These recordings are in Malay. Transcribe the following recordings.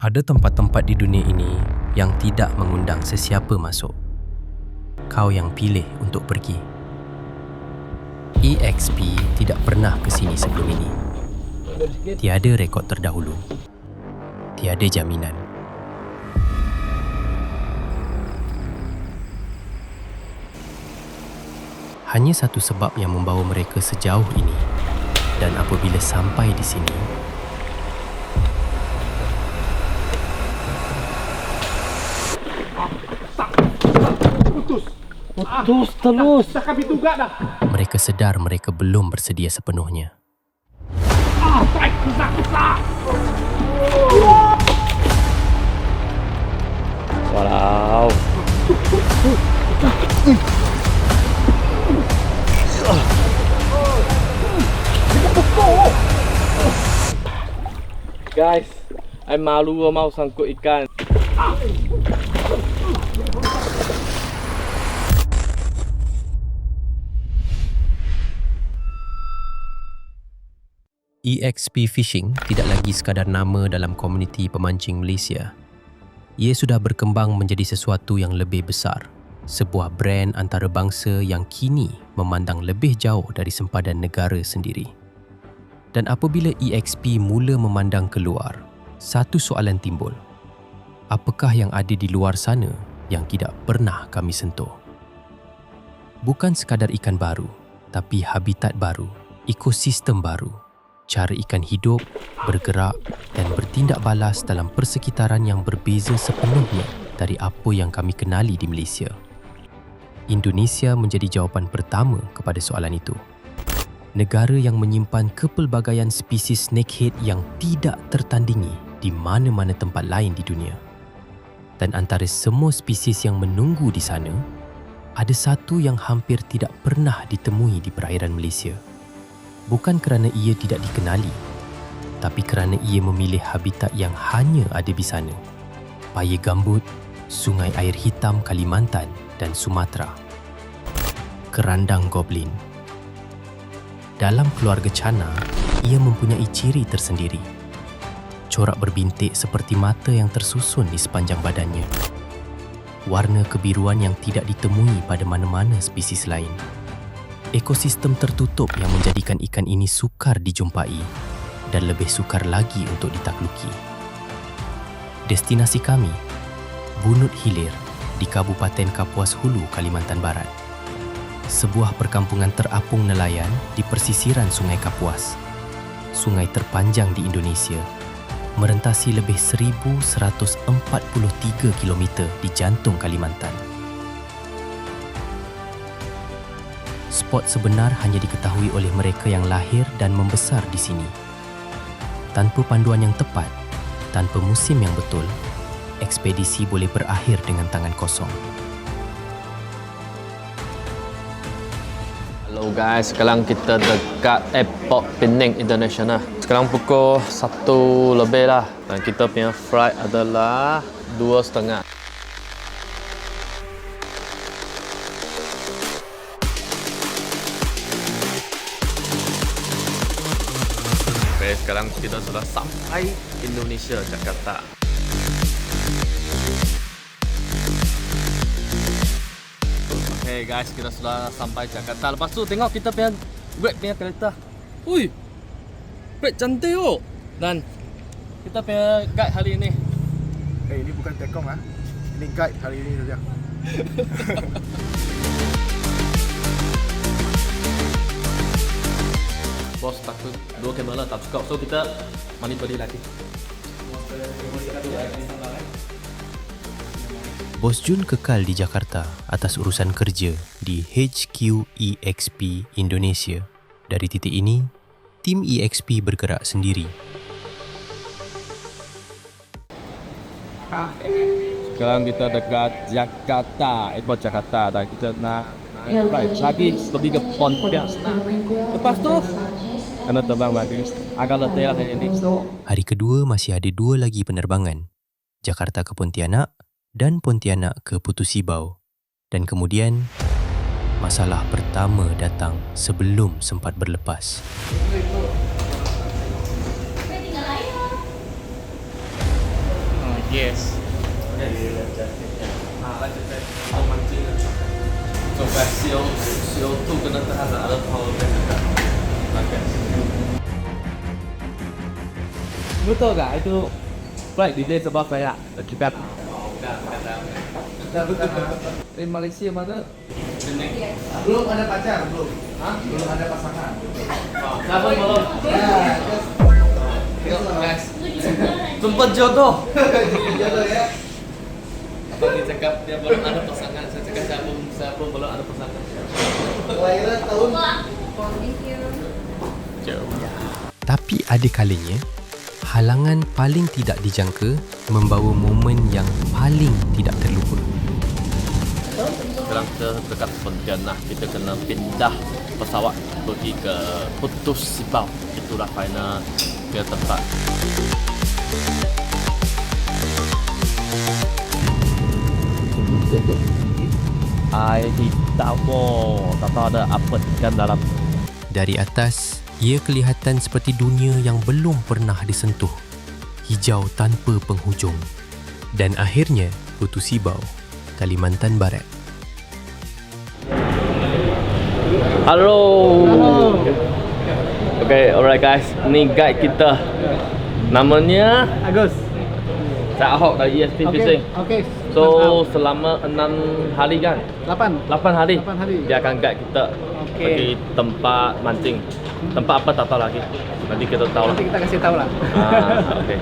Ada tempat-tempat di dunia ini yang tidak mengundang sesiapa masuk. Kau yang pilih untuk pergi. EXP tidak pernah ke sini sebelum ini. Tiada rekod terdahulu. Tiada jaminan. Hanya satu sebab yang membawa mereka sejauh ini. Dan apabila sampai di sini, Putus terus. mereka sedar mereka belum bersedia sepenuhnya. Walau. Guys, I malu mau sangkut ikan. EXP Fishing tidak lagi sekadar nama dalam komuniti pemancing Malaysia. Ia sudah berkembang menjadi sesuatu yang lebih besar, sebuah brand antarabangsa yang kini memandang lebih jauh dari sempadan negara sendiri. Dan apabila EXP mula memandang keluar, satu soalan timbul. Apakah yang ada di luar sana yang tidak pernah kami sentuh? Bukan sekadar ikan baru, tapi habitat baru, ekosistem baru, cara ikan hidup, bergerak dan bertindak balas dalam persekitaran yang berbeza sepenuhnya dari apa yang kami kenali di Malaysia. Indonesia menjadi jawapan pertama kepada soalan itu. Negara yang menyimpan kepelbagaian spesies snakehead yang tidak tertandingi di mana-mana tempat lain di dunia. Dan antara semua spesies yang menunggu di sana, ada satu yang hampir tidak pernah ditemui di perairan Malaysia. Bukan kerana ia tidak dikenali, tapi kerana ia memilih habitat yang hanya ada di sana. Paya gambut, sungai air hitam Kalimantan dan Sumatera. Kerandang goblin. Dalam keluarga cana, ia mempunyai ciri tersendiri. Corak berbintik seperti mata yang tersusun di sepanjang badannya. Warna kebiruan yang tidak ditemui pada mana-mana spesies lain. Ekosistem tertutup yang menjadikan ikan ini sukar dijumpai dan lebih sukar lagi untuk ditakluki. Destinasi kami, Bunut Hilir di Kabupaten Kapuas Hulu, Kalimantan Barat. Sebuah perkampungan terapung nelayan di persisiran Sungai Kapuas. Sungai terpanjang di Indonesia, merentasi lebih 1,143 km di jantung Kalimantan. Spot sebenar hanya diketahui oleh mereka yang lahir dan membesar di sini. Tanpa panduan yang tepat, tanpa musim yang betul, ekspedisi boleh berakhir dengan tangan kosong. Hello guys, sekarang kita dekat Airport Penang International. Sekarang pukul 1 lebih lah. Dan kita punya flight adalah 2.30. Okay, sekarang kita sudah sampai Indonesia, Jakarta. Okay guys, kita sudah sampai Jakarta. Lepas tu tengok kita punya Grab punya kereta. Ui, Grab cantik oh. Dan kita punya guide hari ini. Ini bukan tekong ah. Ini guide hari ini saja. Bos takut dua kamera tak cukup, so kita manipulasi lagi. Bos Jun kekal di Jakarta atas urusan kerja di HQ EXP Indonesia. Dari titik ini, tim EXP bergerak sendiri. Sekarang kita dekat Jakarta, Airport Jakarta, dan kita nak flight lagi pergi ke Pontianak. Lepas tu kena terbang lagi. Agak letih lah hari ini. Hari kedua masih ada 2 lagi penerbangan. Jakarta ke Pontianak dan Pontianak ke Putu Sibau. Dan kemudian, masalah pertama datang sebelum sempat berlepas. Yes. Sampai CO2 kena terhadap ada power bank dekat. Betul tak itu flight delay sebab saya cepat. Di Malaysia mana? Belum ada pacar, belum. Hah? Belum ada pasangan. Siapa belum? Ya. Guys. Jumpa jodoh. Jodoh ya. Abang ni cakap dia belum ada pasangan. Saya cakap saya pun belum ada pasangan. Kelahiran tahun Tapi ada kalanya, halangan paling tidak dijangka membawa momen yang paling tidak terlupa. Sekarang kita dekat Pontianak, kita kena pindah pesawat pergi ke Putus Sibau. Itulah final ke tempat. Air hitam, tak tahu ada apa ikan dalam. Dari atas, ia kelihatan seperti dunia yang belum pernah disentuh. Hijau tanpa penghujung. Dan akhirnya, Putus Sibau, Kalimantan Barat. Halo. Okay, alright guys. Ni guide kita. Namanya Agus. Saya Ahok dari ESP Fishing. Okay. So selama 6 hari kan? 8. 8 hari. 8 hari. Dia akan guide kita pergi tempat mancing. Tempat apa tak tahu lagi. Nanti kita tahu lah. Nanti kita kasih tahu lah. Okay.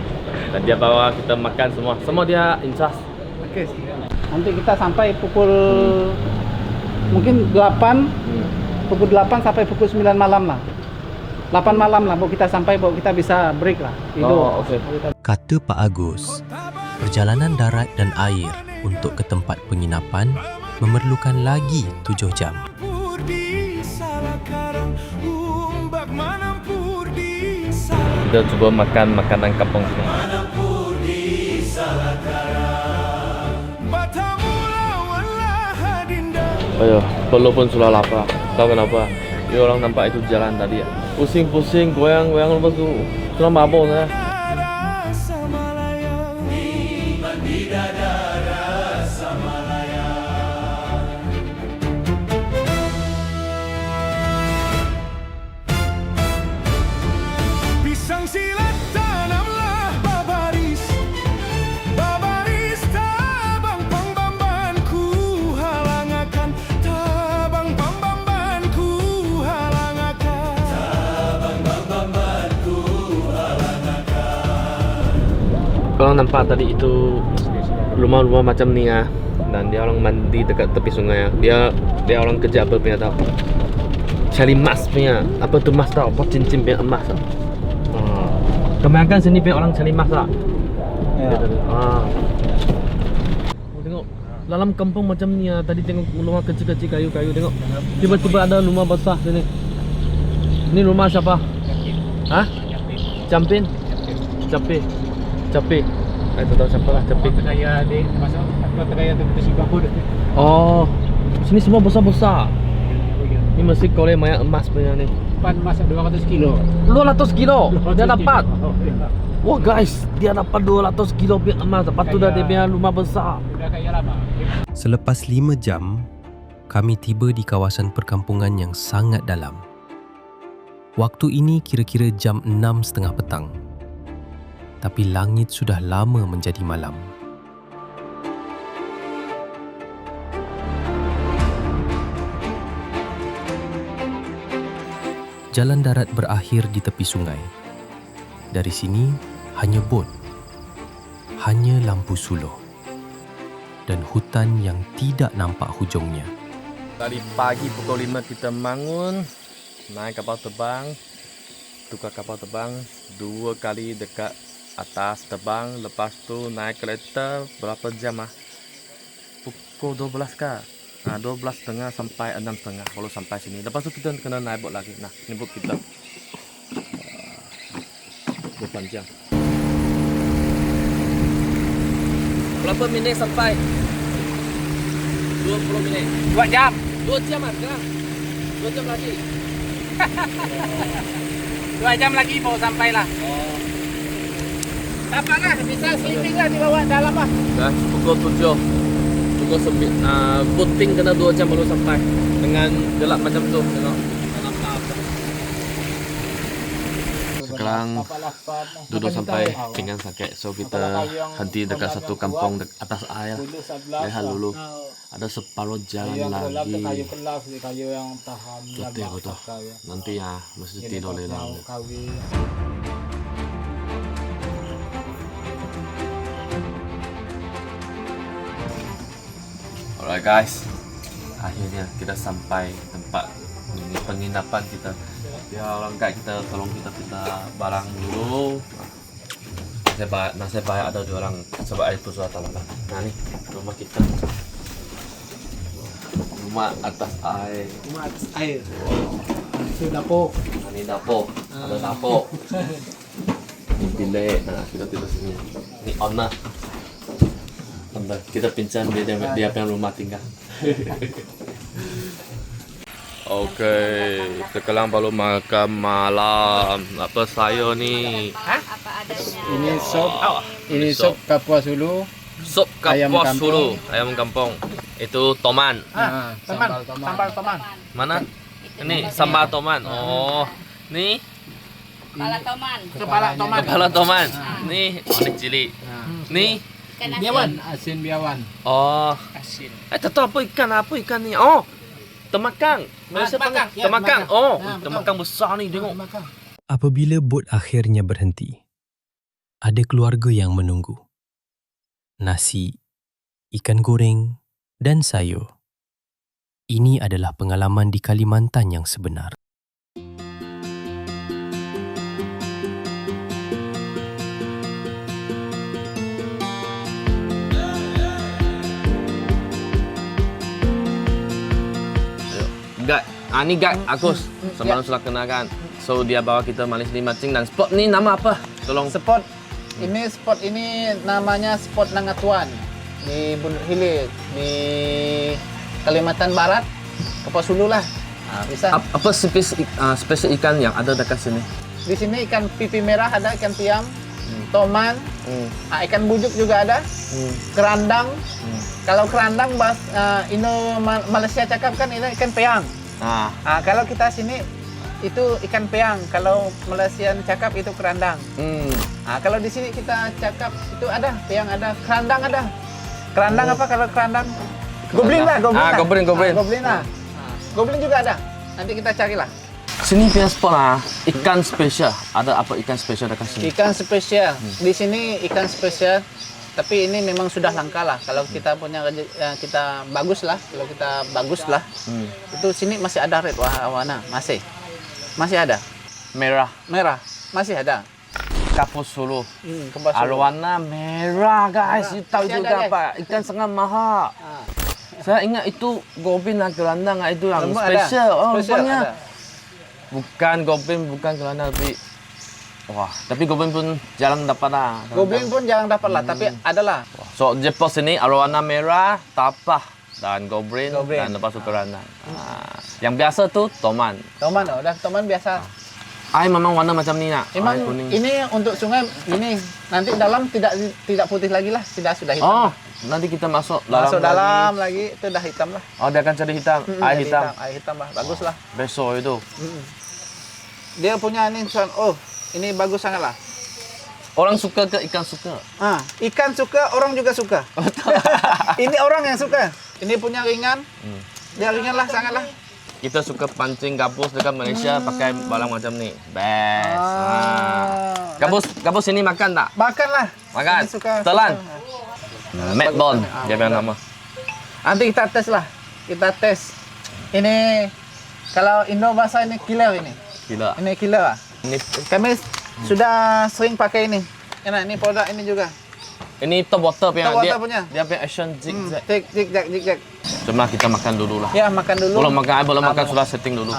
Dan dia bawa kita makan semua. Semua dia in charge. Oke. Nanti kita sampai pukul mungkin 8. Pukul 8 sampai pukul 9 malam lah. 8 malam lah baru kita sampai, baru kita bisa break lah. Oh, okay. Kata Pak Agus, perjalanan darat dan air untuk ke tempat penginapan memerlukan lagi 7 jam. Kita cuba makan makanan kampung sini. Ayo, walaupun sudah lapar. Tahu kenapa? Ini orang nampak itu jalan tadi ya. Pusing-pusing, goyang-goyang lepas tu sudah mabuk saya. Pisang silat tanamlah babaris, babaris tabang pembambanku halangakan, tabang pembambanku halangakan, tabang pembambanku halangakan. Kalau nampak tadi itu rumah-rumah macam ni ya, dan dia orang mandi dekat tepi sungai ya. Dia orang kerja apa punya tahu? Cari emas punya. Apa tu emas tahu? Apa cincin punya emas tahu? Kebanyakan sini punya orang cari emas tak? Ya. Tengok dalam kampung macam ni ya. Tadi tengok rumah kecil-kecil kayu-kayu. Tengok tiba-tiba ada rumah besar sini. Ini rumah siapa? Hah? Campin? Capi. Capi. Itu tahu siapa lah Capi. Saya di masuk kota kaya tu Putus Sibau. Oh, sini semua besar-besar. Ini mesti kolej banyak emas punya ni. Pan masuk 200 kilo. 200 kilo dia dapat. Oh, Wah guys, dia dapat 200 kilo punya emas. Lepas tu dah dia punya rumah besar. Sudah kaya lama. Selepas 5 jam, kami tiba di kawasan perkampungan yang sangat dalam. Waktu ini kira-kira jam 6.30 petang. Tapi langit sudah lama menjadi malam. Jalan darat berakhir di tepi sungai. Dari sini hanya bot, hanya lampu suluh, dan hutan yang tidak nampak hujungnya. Tadi pagi pukul 5 kita bangun, naik kapal terbang, tukar kapal terbang 2 kali dekat atas terbang, lepas tu naik kereta berapa jam ah? Pukul 12 kah? 12.30 sampai 6.30 kalau sampai sini. Lepas tu kita kena naik bot lagi. Nah, ini bot kita. 8 jam. Berapa minit sampai? 20 minit. 2 jam. 2 jam ada. 2 jam lagi. 2 jam lagi baru sampai lah. Tak apa lah, bisa sleeping lah di bawah dalam lah. Dah pukul 7. Pukul 9. Booting kena 2 jam baru sampai. Dengan gelap macam tu, tengok. Sekarang duduk sampai pinggang sakit, so kita henti dekat satu kampung atas air. Lihat dulu, ada separuh jalan lagi. Kayu yang tahan. Letih betul. Nanti ya mesti tidur lelang. Alright guys, akhirnya kita sampai tempat ini penginapan kita. Ya orang guide kita tolong kita barang dulu. Nasib baik ada 2 orang sebab itu sudah tahu lah. Nah ni rumah kita. Rumah atas air. Rumah atas air. Itu dapur. Ini dapur. Ada dapur. Ini bilik. Nah kita tidur sini. Ini owner. Kita pinjam dia punya rumah tinggal. Oke, sekarang baru makan malam. Apa sayur ni? Ini sop. Ini sop kapuas dulu. Sop Ayam kapuas kampung. dulu, ayam kampung. Itu toman. Sambal toman. Mana? Ini sambal toman. Oh, ni Kepala toman. kepala toman. Ni onik cili. Ni Ikan Biawan, asin biawan. oh, Asin. tak tahu apa ikan ni. Oh, temakang. Malaysia temakang. panggil Ya, temakang. temakang. Oh, betul. temakang besar ni tengok. Apabila bot akhirnya berhenti, ada keluarga yang menunggu. Nasi, ikan goreng dan sayur. Ini adalah pengalaman di Kalimantan yang sebenar. Guide. Ni guide Agus. Semalam sudah kenalkan. So dia bawa kita malis di mancing dan spot ni nama apa? Tolong. Spot ini namanya spot Nangatuan di Bundur Hilir di Kalimantan Barat, Kapuas Hulu lah. Bisa. Apa spesies ikan yang ada dekat sini? Di sini ikan pipi merah ada, ikan tiam, toman, ikan bujuk juga ada, kerandang. Kalau kerandang Malaysia cakap kan ini ikan peang. Kalau kita sini itu ikan peang, kalau Malaysia cakap itu kerandang. Kalau di sini kita cakap itu ada peang, ada kerandang, ada. Kerandang apa kalau kerandang? Goblin lah, goblin. Goblin. Goblin lah. Goblin juga ada. Nanti kita carilah. Sini punya spot ikan spesial. Ada apa ikan spesial dekat sini? Ikan spesial. Di sini ikan spesial, tapi ini memang sudah langka lah. Kalau kita punya kita bagus lah, itu sini masih ada red warna, masih ada. Merah. Masih ada. Kapuas Hulu. Kapuas Hulu. Arwana merah guys. You tahu Masih juga ada, apa? Ikan sangat mahal. Saya ingat itu goblin dan kerandang itu yang Semua spesial. ada. Oh, Spesial rupanya. ada. Bukan goblin, bukan kerandang tapi goblin pun jarang dapat lah. Goblin pun jarang dapat lah, tapi adalah. So Jepos ini arwana merah, tapah dan goblin. Goblin. Dan lepas itu kerandang. Yang biasa tu toman. Toman, udah toman biasa. Air memang warna macam ni nak. Memang Air kuning. ini untuk sungai ini nanti dalam tidak putih lagi lah, sudah hitam. Oh, nanti kita masuk dalam. Masuk dalam lagi itu dah hitam lah. Oh, dia akan jadi hitam. Air Jadi hitam. Air hitam lah, bagus lah. Besok itu. Dia punya ini ini bagus sangat lah. Orang suka ke ikan suka? Ikan suka, orang juga suka. Ini orang yang suka. Ini punya ringan. Dia ringan lah, sangat lah. Kita suka pancing gabus dekat Malaysia pakai barang macam ni. Best. Gabus ini makan tak? Makan lah. Makan. Ini suka. Telan. Medbon dia punya nama. Nanti kita tes lah. Kita tes. Ini kalau Indo bahasa ini killer ini. Gila. Ini killer lah. Ini Kami sudah sering pakai ini. Ini produk ini juga. ini top water punya. Top water punya. Dia punya action zigzag. Zigzag. Cuma kita makan dulu lah. Ya, makan dulu. Belum makan sudah setting dulu.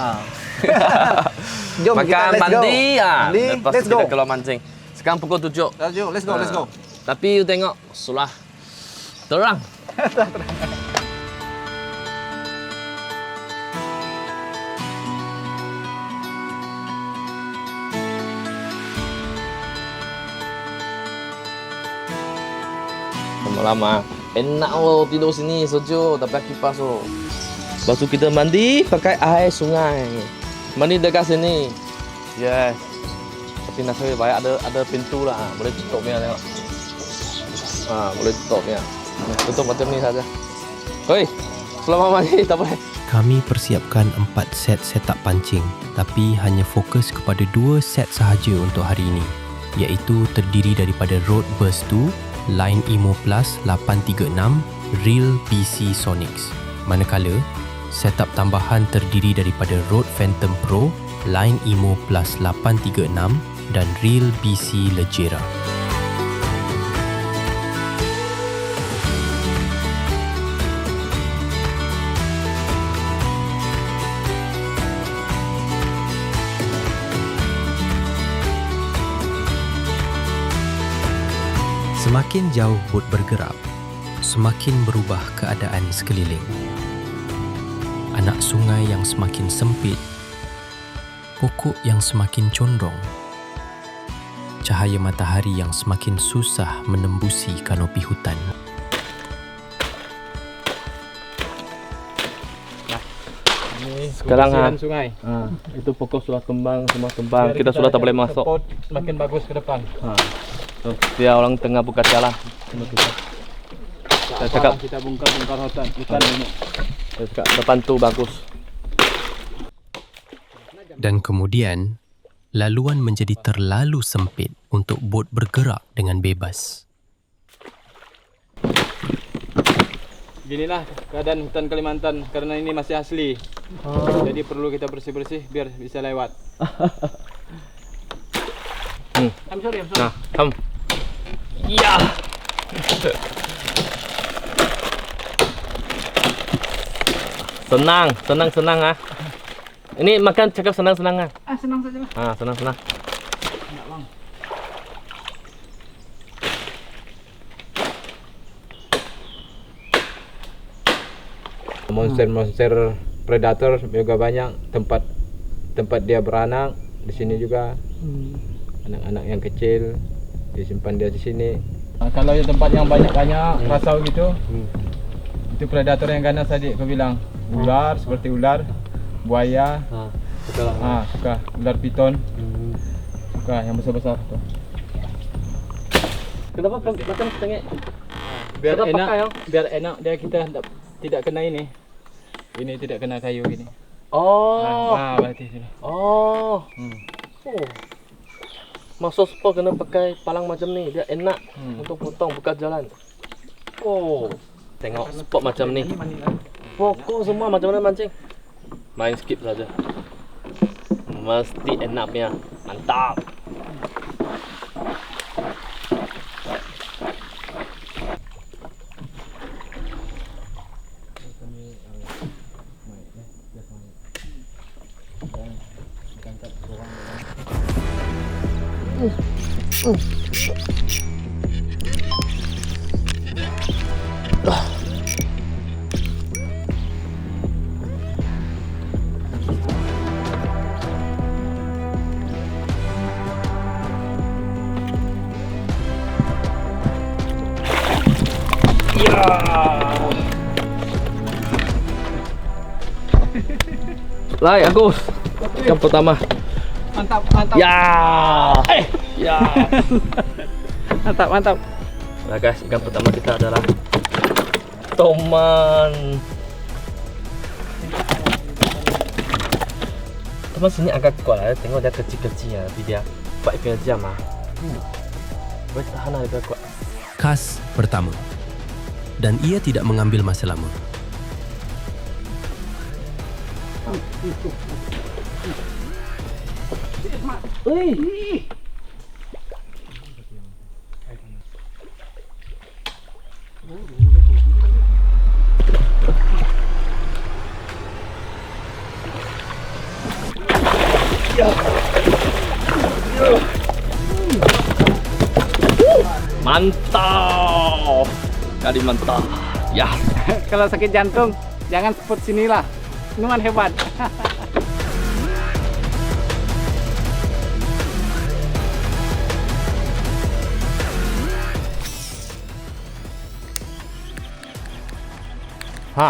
Jom Makan kita let's go. mandi Mandi, lepas let's kita go. keluar mancing. Sekarang pukul 7. Let's go. Tapi you tengok sudah terang. Lama-lama. Enak loh tidur sini, sejuk, tak pakai kipas loh. Lepas tu kita mandi pakai air sungai. Mandi dekat sini. Yes. Tapi nasib baik ada pintu lah, boleh tutupnya tengok. Boleh tutupnya. Tutup macam ni saja. Hoi, selamat mandi, tak boleh. Kami persiapkan 4 set setup pancing, tapi hanya fokus kepada 2 set sahaja untuk hari ini, iaitu terdiri daripada Rode Burst 2, Line Emo Plus 836, Reel BC Sonics. Manakala, setup tambahan terdiri daripada Rode Phantom Pro, Line Emo Plus 836 dan Reel BC Leggera. Semakin jauh bot bergerak, semakin berubah keadaan sekeliling. Anak sungai yang semakin sempit, pokok yang semakin condong, cahaya matahari yang semakin susah menembusi kanopi hutan. Sekarang sungai. itu pokok sudah kembang, semua kembang. Kita sudah tak boleh masuk. Semakin bagus ke depan. Dia orang tengah buka jalan. Saya cakap kita bongkar hutan ini. saya cakap depan tu bagus. Dan kemudian, laluan menjadi terlalu sempit untuk bot bergerak dengan bebas. Ginilah keadaan hutan Kalimantan karena ini masih asli. Jadi perlu kita bersih-bersih biar bisa lewat. I'm sorry. Nah, come. Ya. Senang ah. Ini makan cakap senang ah. Senang saja. Senang. Monster predator juga banyak, tempat dia beranak di sini juga. Anak-anak yang kecil disimpan dia di sini. Kalau di tempat yang banyak-banyak rasau gitu, itu predator yang ganas tadi aku bilang. Ular seperti ular, buaya, suka ular piton, suka yang besar-besar tuh. Kenapa makan setengah? Biar enak dia kita tidak kena ini. Ini tidak kena kayu gini. Berarti sini. Masuk spot kena pakai palang macam ni, dia enak untuk potong buka jalan. Tengok spot macam ni. Pokok semua macam mana mancing? Main skip saja. Mesti enaknya. Mantap. Lai Agus, ikan pertama. Mantap. Ya. Mantap. Nah guys, ikan pertama kita adalah toman. Toman sini agak kuat lah, tengok dia kecil-kecil ya, tapi dia 4 jam ah. Boleh tahan lah, dia kuat. Kas pertama. Dan ia tidak mengambil masa lama. Mantap. Kali mantap. Ya. Kalau sakit jantung jangan spot sinilah. Minuman hebat. Ha.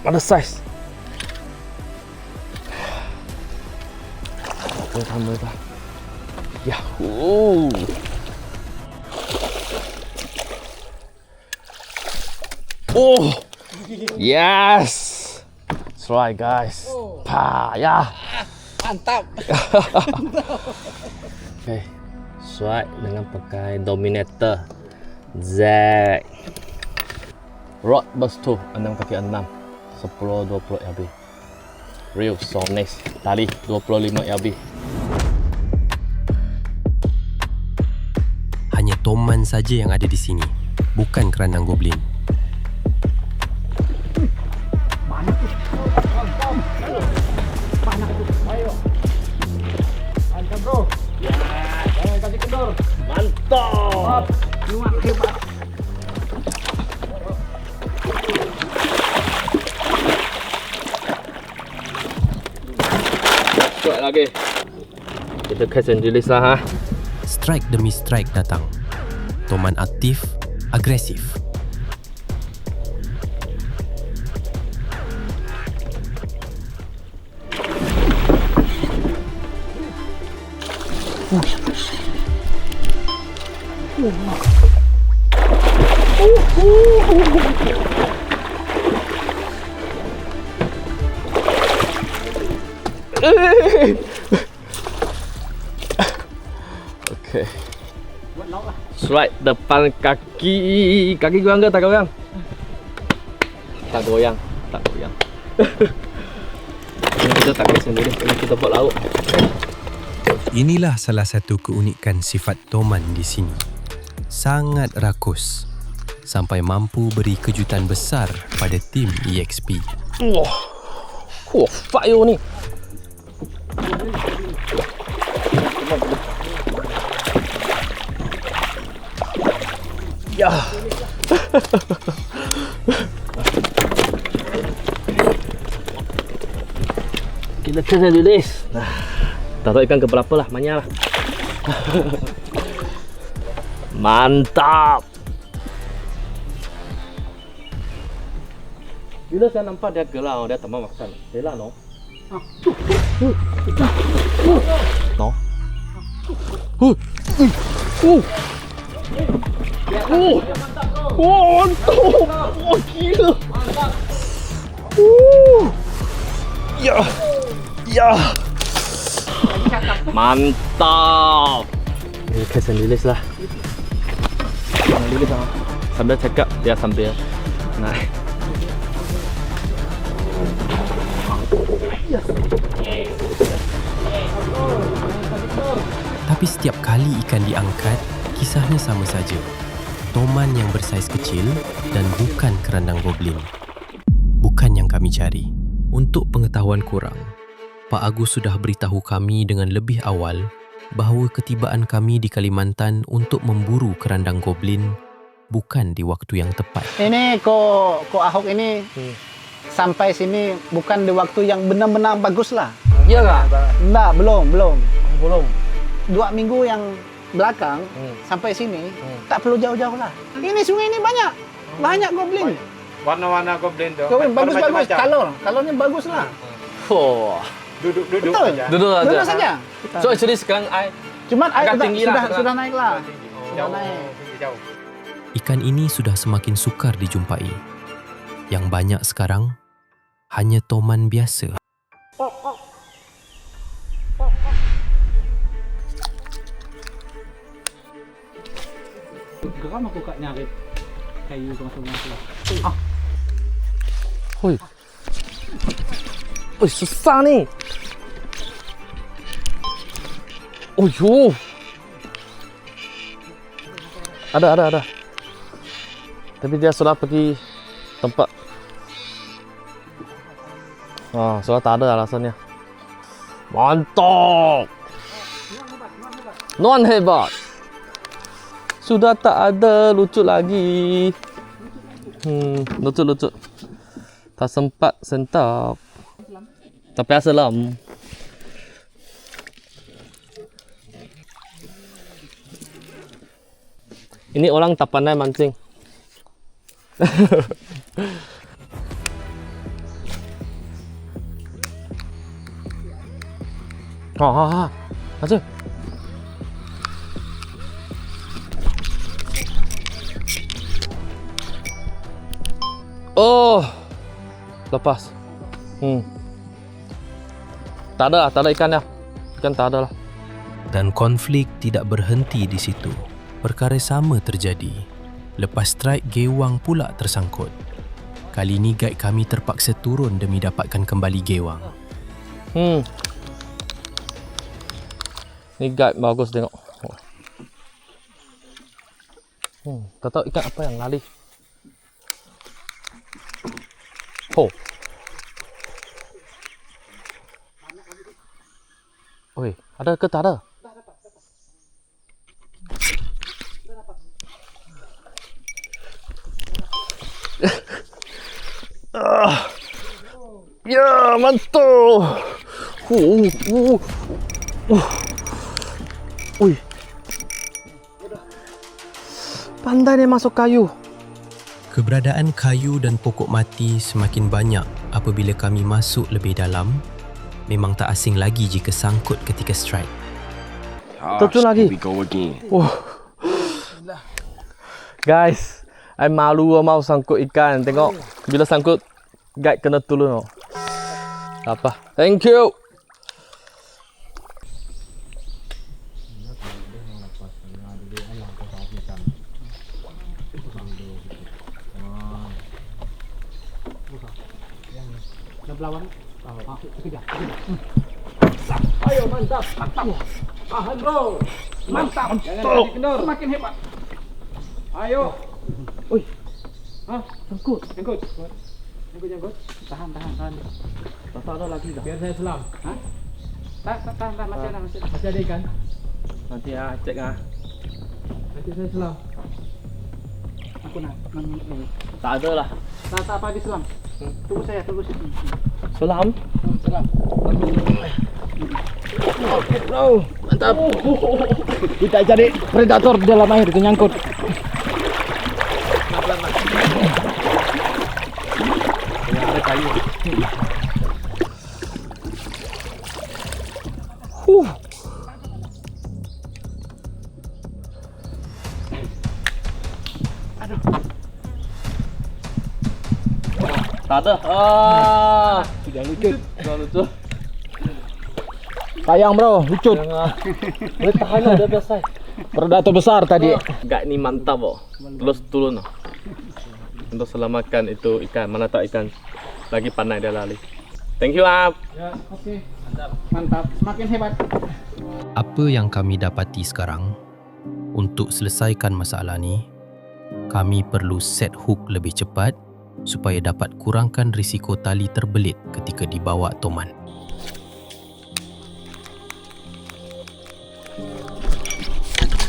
Ada size.មើលតាយ៉ាអូ Oh, yes. That's right, guys. Pa, ya. Mantap. Okay, strike dengan pakai Dominator Z. Rod burst tu 6 kaki 6, 10-20 LB. Real Sonex tali 25 LB. Hanya Toman saja yang ada di sini, bukan kerandang goblin. Mantap. Strike lagi. Kita catch and release lah ha. Strike demi strike datang. Toman aktif, agresif. Okay. Strike depan kaki. Kaki goyang ke tak goyang? Tak goyang. Tak goyang. Ini kita tak goyang sendiri. Ini kita buat lauk. Inilah salah satu keunikan sifat Toman di sini. Sangat rakus sampai mampu beri kejutan besar pada tim EXP. Wah. Wah, fire ni. Ya. Kita kena release. Nah, tak tahu ikan keberapa lah, banyak lah. Mantap. Bila saya nampak dia gelar, dia tak mau makan. Gelar no. No. Oh, mantap. Oh, gila. Ya. Ya. Mantap. Ini kesan release lah. Release lah. Sambil cakap, dia sambil naik. Tapi setiap kali ikan diangkat, kisahnya sama saja. Toman yang bersaiz kecil dan bukan kerandang goblin. Bukan yang kami cari. Untuk pengetahuan kurang, Pak Agus sudah beritahu kami dengan lebih awal bahawa ketibaan kami di Kalimantan untuk memburu kerandang goblin bukan di waktu yang tepat. Ini Ko Ahok ini sampai sini bukan di waktu yang benar-benar bagus lah. Iya nggak? Enggak, belum. Belum. 2 minggu yang belakang sampai sini tak perlu jauh-jauh lah. Ini sungai ini banyak goblin. Warna-warna goblin tu. Goblin bagus. Kalornya bagus lah. Oh. Duduk Betul. saja. Duduk saja. So actually sekarang I Cuman air agak tinggi lah. sudah naik lah. Jauh. naik. Jauh. Ikan ini sudah semakin sukar dijumpai. Yang banyak sekarang hanya Toman biasa. Geram aku kat nyarit kayu tu masuk. Hoi. Oi, susah ni. Oh yo. Ada. Tapi dia sudah pergi tempat. Sudah tak ada alasannya. Mantap. Non hebat. Sudah tak ada lucu lagi. Lucu. Tak sempat sentap. Tapi selam. Ini orang tak pandai mancing. Masuk. Oh, lepas. Tak ada ikannya. Ikan tak ada lah. Dan konflik tidak berhenti di situ. Perkara sama terjadi. Lepas strike, gewang pula tersangkut. Kali ini guide kami terpaksa turun demi dapatkan kembali gewang. Ni guide bagus tengok. Tak tahu ikan apa yang lari. Oh. Oi, ada ke tak ada? Ya, mantap. Pandai dia masuk kayu. Keberadaan kayu dan pokok mati semakin banyak apabila kami masuk lebih dalam. Memang tak asing lagi jika sangkut ketika strike. Terjun lagi. Guys, I malu mau sangkut ikan. Tengok, bila sangkut, guide kena tolong. Apa? Thank you. Ayo mantap. Tahan bro. Mantap. Jangan kendor. Semakin hebat. Ayo. Oi. Sangkut. Jangkut. Tahan. Tak ada lagi dah. Biar saya selam. Tahan. Masih ada. Masih ada ikan. Nanti cek Nanti saya selam. Aku nak. Tak ada lah. Tak apa di selam. Tunggu situ. Selam. Selam. Oke bro, mantap. Kita cari predator di dalam air, itu nyangkut. Ada kayu. Tak ada. Sudah lucu. Sayang bro, lucut. Boleh tahan lah, dia biasa. Predator besar tadi. Guide ni mantap bro. Terus turun lah. Untuk selamatkan itu ikan. Mana tak ikan lagi pandai dia lari. Thank you Ab. Ya, oke. Mantap. Semakin hebat. Apa yang kami dapati sekarang, untuk selesaikan masalah ni, kami perlu set hook lebih cepat supaya dapat kurangkan risiko tali terbelit ketika dibawa toman.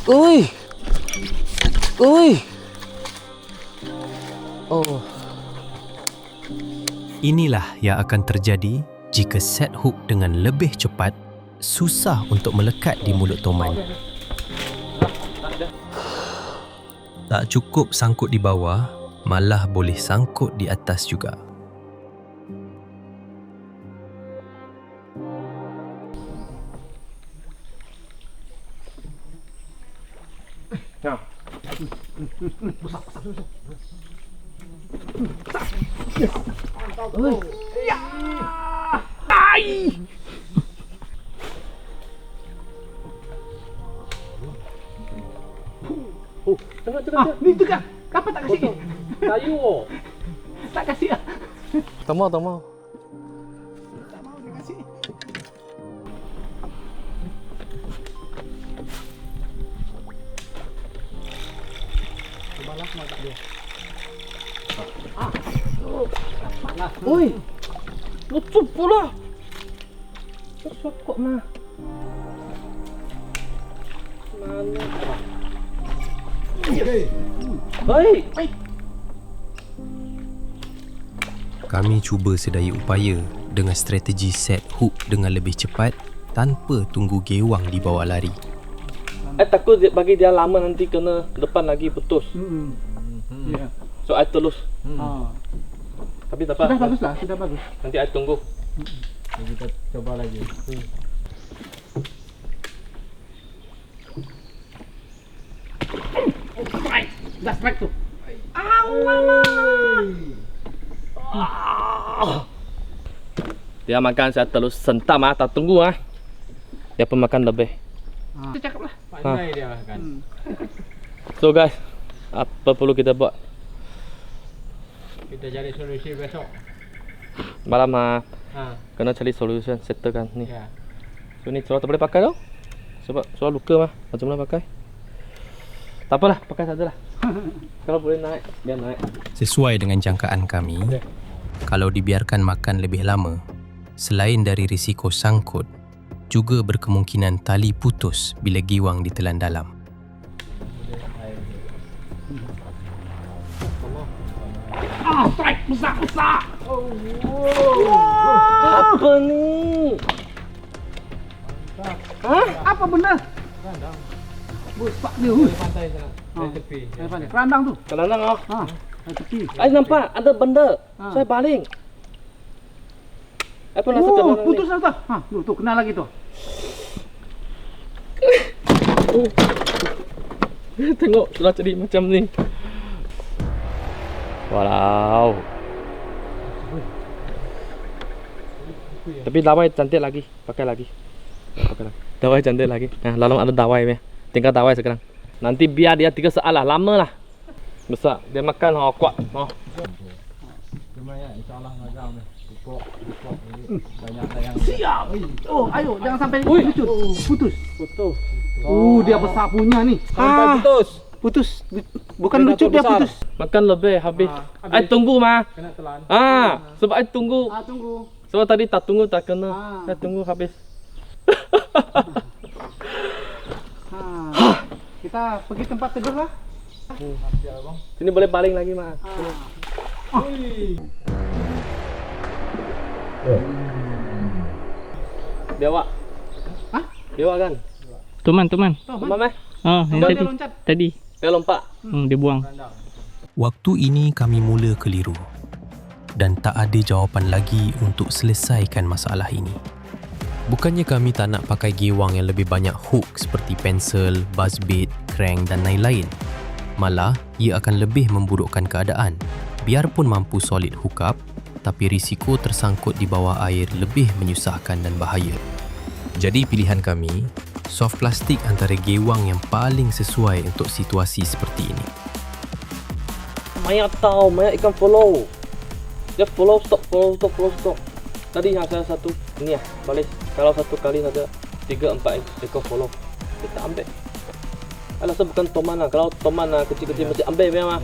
Ui. Oh. Inilah yang akan terjadi jika set hook dengan lebih cepat, susah untuk melekat di mulut toman. Tak cukup sangkut di bawah, malah boleh sangkut di atas juga. Ni tu kan. Kapan tak kasih? Kayu. Tak kasih ah. Tak mau. Tak mau dia kasih. Balas mata dia. Oi. Lucu pula. Kok mah. Mana? Baik. Kami cuba sedaya upaya dengan strategi set hook dengan lebih cepat tanpa tunggu gewang dibawa lari. Takut bagi dia lama nanti kena depan lagi putus. Ya. So I terus. Tapi tak apa. Sudah bagus lah, sudah bagus. Nanti I tunggu. Kita coba lagi. Dah strike tu. Dia makan saya terus sentam tak tunggu Dia pun makan lebih. Itu cakap lah. Pandai dia kan. So guys, apa perlu kita buat? Kita cari solusi besok. Malam kena cari solution settlekan ni. Ya. So ni soal tak boleh pakai tau. Sebab soal luka macam mana pakai? Tak apalah, pakai sajalah. Kalau boleh naik, biar naik. Sesuai dengan jangkaan kami, kalau dibiarkan makan lebih lama, selain dari risiko sangkut, juga berkemungkinan tali putus bila giwang ditelan dalam. Strike besar. Apa ni? Apa benda? Besar dia. Pantai sana. Dari tepi. Kerandang tu. Kadang-kadang Dari tepi. I nampak ada benda. Saya baling. I pun rasa kadang-kadang Putus dah tu. Tu kena lagi tu. Tengok sudah jadi macam ni. Walau. Tapi dawai cantik lagi. Pakai lagi. Dawai cantik lagi. Lalu ada dawai ni. Tinggal dawai sekarang. Nanti biar dia 3 saat lah. Lama lah. Besar. Dia makan kuat. Cuma ya insyaAllah ngagam ni. Pupuk ni. Banyak yang Siap. Ayo jangan sampai putus. Dia besar punya ni. sampai putus. Putus. Bukan lucut dia besar. putus. Makan lebih habis. I tunggu Kena telan. sebab I tunggu. Tunggu. Sebab tadi tak tunggu tak kena. I tunggu habis. Kita pergi tempat teduh lah. Sini boleh baling lagi mah. Dewa. Dewa kan? Tuman. Mama, Yang Dia tadi. loncat. Tadi. dia lompat. Dia buang. Waktu ini kami mula keliru dan tak ada jawapan lagi untuk selesaikan masalah ini. Bukannya kami tak nak pakai giwang yang lebih banyak hook seperti pensel, buzzbait, crank dan lain-lain. Malah, ia akan lebih memburukkan keadaan. Biarpun mampu solid hookup, tapi risiko tersangkut di bawah air lebih menyusahkan dan bahaya. Jadi pilihan kami, soft plastik antara giwang yang paling sesuai untuk situasi seperti ini. Maya tahu, Maya ikan follow. Dia follow stop. Tadi yang saya satu, ni balik. Kalau satu kali saja 3-4 ekor follow, kita ambil. Alah bukan toman lah. Kalau toman lah kecil-kecil mesti ambil memang.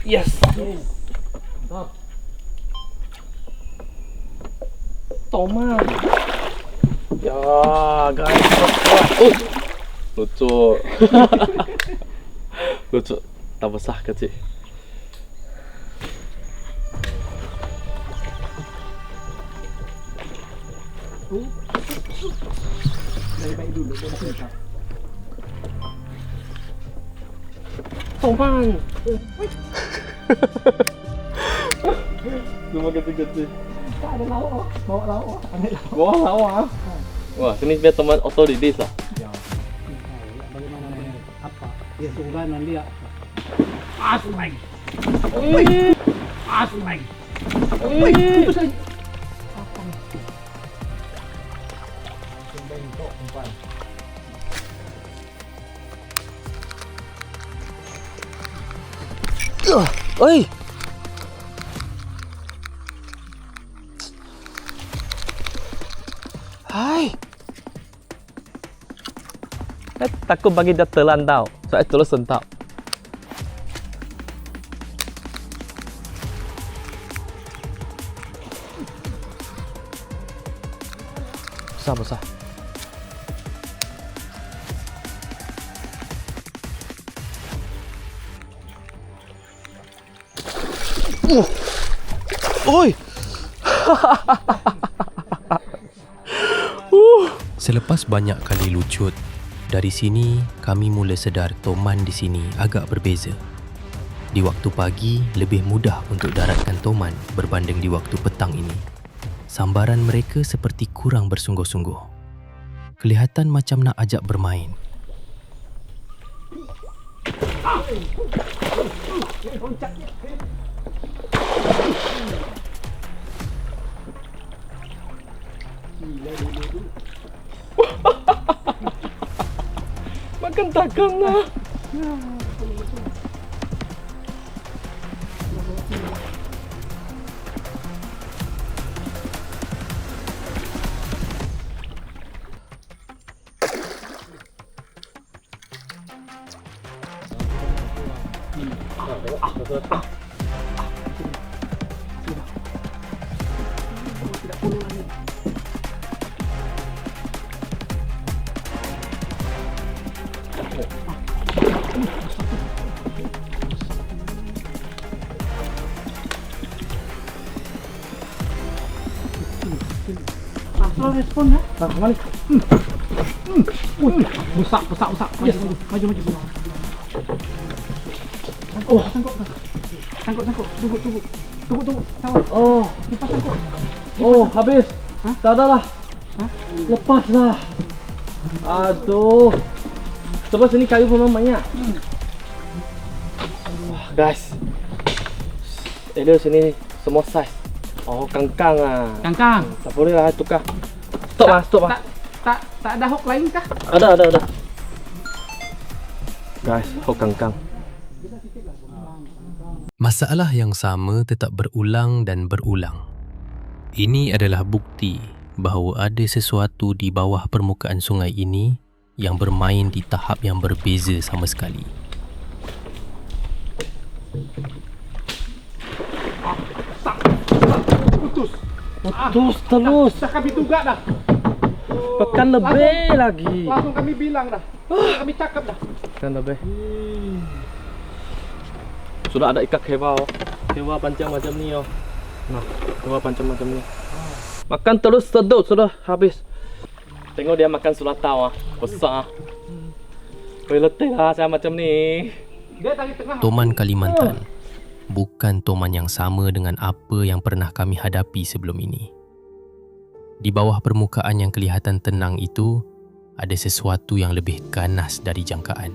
Yes. Toman. Ya, guys. Lucu. Lucu. Tak besar kecil. Toman. Cuma kecil-kecil. Ada lauk. Bawa lauk. Ambil lauk. Wah, lawa. Wah, sini biar teman auto release lah. Bagaimana apa? Dia sungganan dia. Strike. Strike. Putus lagi. Oi. Hai. Saya takut bagi dia telan tau. Saya terus sentap. Besar. Oi. Selepas banyak kali lucut, dari sini kami mula sedar Toman di sini agak berbeza. Di waktu pagi, lebih mudah untuk daratkan Toman berbanding di waktu petang ini. Sambaran mereka seperti kurang bersungguh-sungguh. Kelihatan macam nak ajak bermain. Makan takam lah. Slow respon ya. Balik. Busak. Maju. Oh, sangkut. Tunggu. Sangkut. Oh, Lepas sangkut. oh habis. Tak ada lah. Lepas lah. Aduh. Coba sini kayu memang banyak. Wah, guys. Ada sini semua size. Oh, kangkang ah. Kangkang. Tak boleh lah tukar. Stop lah. Tak ada hook lain kah? Ada. Guys, hook kangkang. Masalah yang sama tetap berulang dan berulang. Ini adalah bukti bahawa ada sesuatu di bawah permukaan sungai ini yang bermain di tahap yang berbeza sama sekali. Putus terus. Dah kami juga dah. Pekan lebih lagi. Langsung kami bilang dah. Kami cakap dah. Pekan lebih. Sudah ada ikat hewa. Hewa panjang macam ni oh. Nah, hewa panjang macam ni. Makan terus sedut sudah habis. Tengok dia makan sulatau ah. Besar. Letih lah saya macam ni. Dia dari tengah. Toman Kalimantan bukan Toman yang sama dengan apa yang pernah kami hadapi sebelum ini. Di bawah permukaan yang kelihatan tenang itu, ada sesuatu yang lebih ganas dari jangkaan.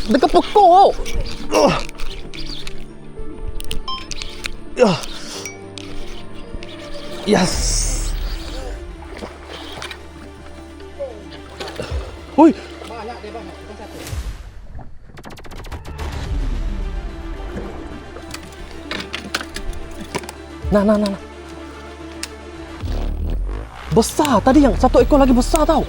Dekat pokok. Yes. Hui. Nah. Besar tadi yang satu ekor lagi besar tau.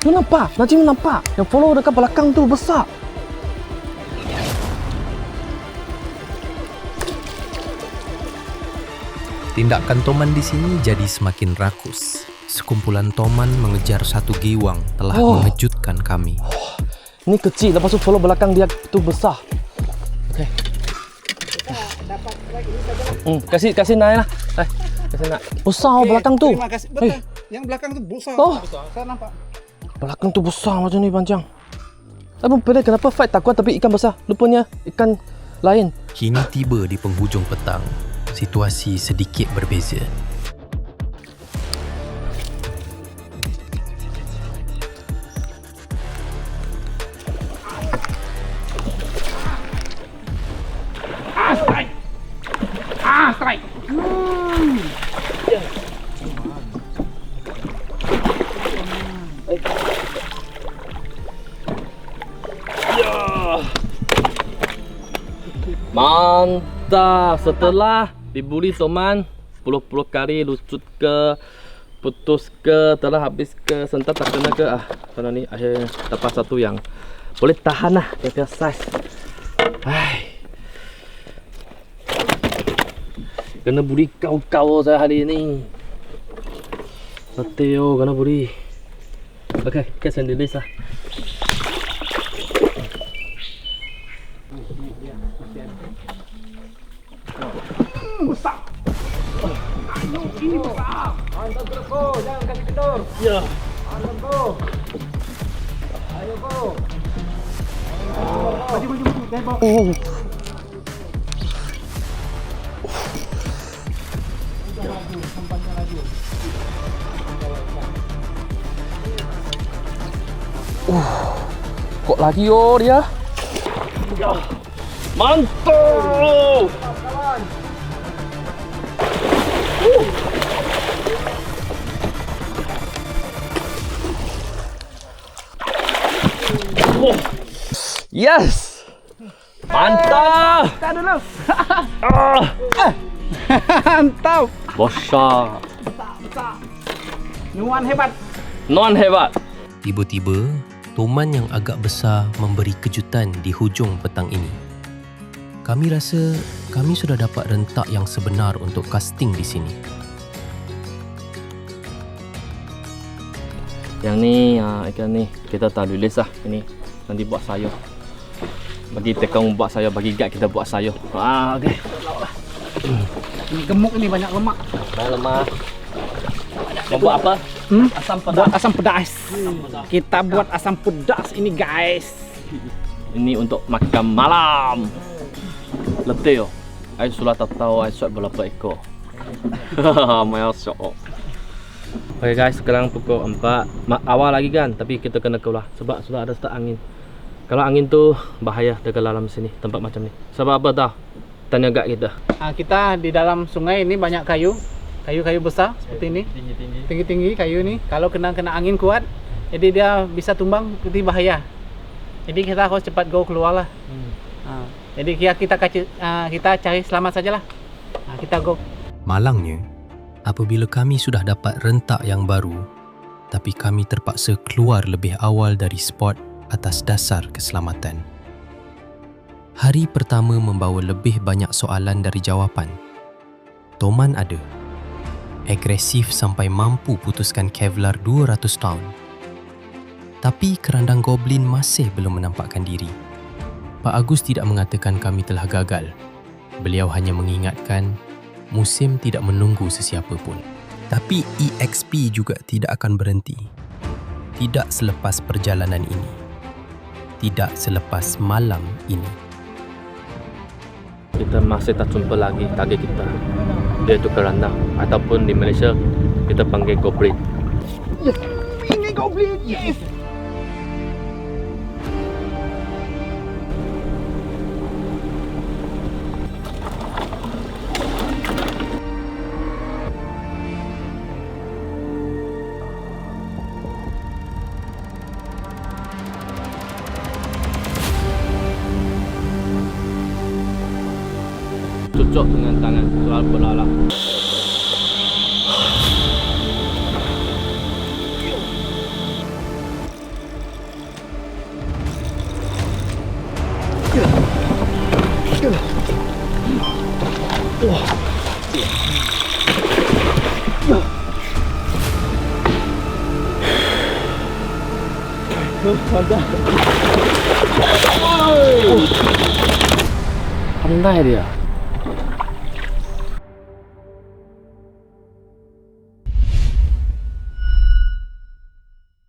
Lu nampak? Najim nampak? Yang follow dekat belakang tu besar. Tindakan Toman di sini jadi semakin rakus. Sekumpulan Toman mengejar satu giwang telah mengejutkan kami. Ini kecil, lepas tu follow belakang dia tu besar. Okey. Kasih naik lah. Kasih naik. Besar belakang tu. Terima kasih. Betul. Yang belakang tu besar. Oh. Saya nampak. Belakang tu besar macam ni panjang. Abang pilih kenapa fight takut tapi ikan besar. Lupanya ikan lain. Kini tiba di penghujung petang. Situasi sedikit berbeza. Strike. Mantap. Setelah dibuli Toman 10 kali lucut ke, putus ke, telah habis ke, sentak tak kena ke, karena ni akhirnya dapat satu yang boleh tahan lah, jaga size. Kena buli kau-kau saya hari ini. Leteo, kena buri. Okay, kita sendiri sah. Mantap terus bro, jangan kasih kendor. Ya. Mantap bro. Ayo bro. Kok lagi yo dia? Ya. Mantap. Yes. Mantap. Kita dulu. Mantap. Besar. Nuan hebat. Non hebat. Tiba-tiba, toman yang agak besar memberi kejutan di hujung petang ini. Kami rasa kami sudah dapat rentak yang sebenar untuk casting di sini. Yang ni, ikan ni kita tak tulis lah. Ini nanti buat sayur. Bagi tekong buat sayur, bagi gad kita buat sayur. Okey. Ini gemuk ini banyak lemak. Lemak. Mau buat apa? Asam pedas. Buat asam pedas. Kita buat asam pedas ini guys. Ini untuk makan malam. Letih yo. Saya sudah tak tahu saya suat berapa ekor. Masya-Allah. Okay guys, sekarang pukul 4. Awal lagi kan, tapi kita kena keluar sebab sudah ada start angin. Kalau angin tu bahaya dekat dalam sini, tempat macam ni. Sebab apa tahu? Tanya gak kita. Kita di dalam sungai ini banyak kayu. Kayu-kayu besar seperti ini. Tinggi-tinggi kayu ini. Kalau kena angin kuat, jadi dia bisa tumbang, jadi bahaya. Jadi kita harus cepat go keluar lah. Jadi kita cari selamat sajalah. Kita go. Malangnya, apabila kami sudah dapat rentak yang baru, tapi kami terpaksa keluar lebih awal dari spot atas dasar keselamatan. Hari pertama membawa lebih banyak soalan dari jawapan. Toman ada. Agresif sampai mampu putuskan Kevlar 200 tahun. Tapi kerandang goblin masih belum menampakkan diri. Pak Agus tidak mengatakan kami telah gagal. Beliau hanya mengingatkan musim tidak menunggu sesiapa pun. Tapi EXP juga tidak akan berhenti. Tidak selepas perjalanan ini. Tidak selepas malam ini. Kita masih tak jumpa lagi target kita. Dia itu kerandang ataupun di Malaysia kita panggil goblin. Ini goblin, yes. Cocok dengan tangan soal berlalah. Pandai dia.